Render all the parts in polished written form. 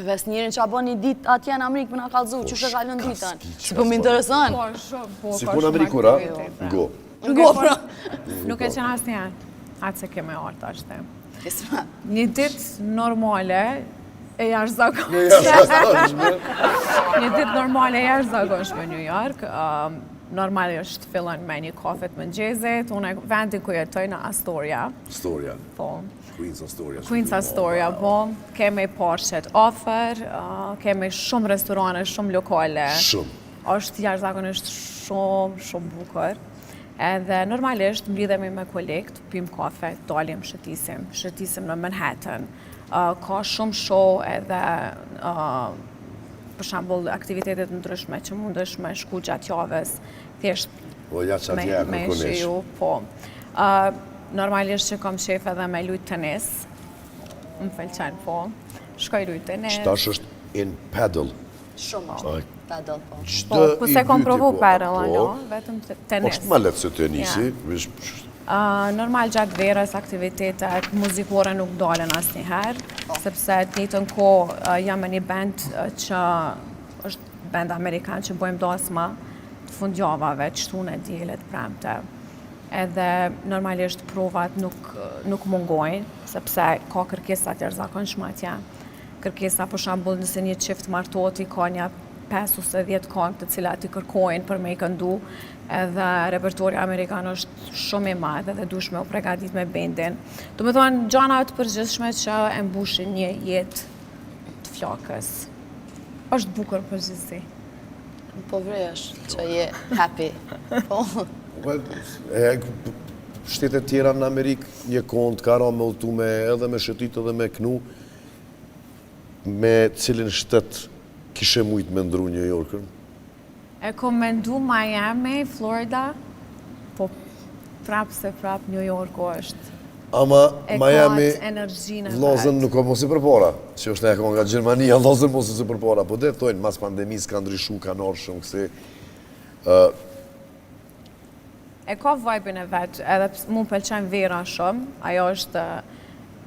Ves njërin që a bo një dit atje në Amerikë për nga kalëzu, që shë kalën ditën. Si po më interesën. Si ku në Amerikë ura? Go. Go, pra. Nuk e qenë asë njerë, atë se keme orta është. Kisma. Një ditë normale e jashtëzakonshme. Një ditë normale e jashtëzakonshme në New York. Normalisht fillon me një kafe të mëngjesit, unë vendi ku jetoj në Astoria. Astoria. Po. Queens Astoria. Queens Astoria, po. Kemi Porsche offer, kemi shumë restorane, shumë lokale. Shumë. Është jashtëzakonisht shumë bukur. Edhe normalisht mblidhemi me kolegët, pim kafe, dalim, shëtisim në Manhattan. Ka shumë show edhe për shembull aktivitetet ndryshme që mundesh me shku gjatë javës, thjesht me shiju, po. Normalisht që kam shef edhe me lujt tenis, më pëlqen, po. Shkoj lujt tenis. Qëtash është in paddle. Shumë është. Paddle, po. Po, pëse kom provu paddle, vetëm tenis. është ma letë se tenisi. Normal gjatë verës aktivitetet muzikore nuk dalen asë njëherë, sepse të njëtën ko jam e një band që është band amerikan që bojmë dasma të fundjavave, qëtune, dilet, premte. Edhe normalisht provat nuk mungojnë, sepse ka kërkesa të jashtëzakonshme atje. Kërkesa për shembull nëse një qift martohet i ka një 5 ose 10 këngë të cilat i kërkojnë për me i këndu, edhe repertori amerikan është shumë i madh edhe dush me u përgatit me bendin. Do me thonë gjana të përgjithshme që e mbushin një jetë të flakës. Është bukur përgjithsi. Po vresh që je happy. Shtetet tjera në Amerikë një kont ka ra me utu edhe me shëtit edhe me knu, me cilin shtet kishe mujtë me ndru New Yorkën? E kom mendu Miami, Florida, po prap New Yorku është. Ama Miami, vlozën nuk ka mosi për para, që është e ka nga Gjermania, vlozën mosi për para, po dhe thojnë, mas pandemis ka ndryshu, ka nërë shumë kësi. E ka vibe-in e vetë, edhe mu pëlqen vera shumë, ajo është,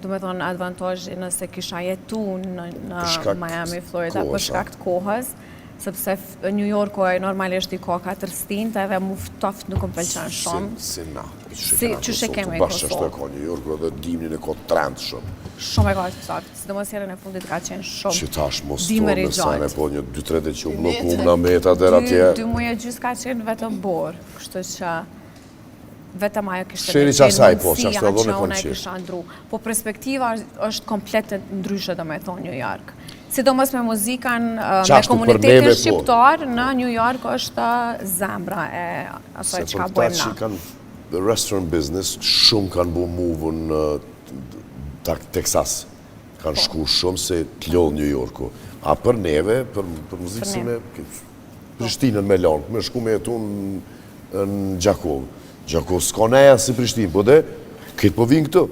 du me thonë, avantajë nëse kisha jetu në Miami, Florida, për shkak të kohës, sepse New Yorku normalisht i ka 4 stintë edhe mu ftoft nuk më pëlqen shumë. Si na, që she keme i Kosovë. Bashkë është e ka New Yorku edhe dimnin e ka trend shumë. Shumë e ka të saktë, si dhe mos herën e fundit ka qenë shumë që tash mos tonë në sene, po një 2-3 dhe që u blokum në meta der atje. 2 muaj e gjysë ka qenë vetëm borë, kështu që vetëm ajo kishte Sheri që asaj, po, që ashtë edhe në unë e kisha ndru. Po perspektiva është komplet ndryshe do me thonë New York. Sidomos me muzikan, me komunitetin shqiptar në New York është zemra e asaj që ka bojmë na. Se për këta që kanë restaurant business, shumë kanë bu move në Texas. Kanë shku shumë se të lodhë New Yorku. A për neve, për muzikë si me Prishtinën me lanë, me shku me jetu në Gjakovë. Gjakovë s'ka neja si Prishtinë, po dhe këtë po vinë këtu.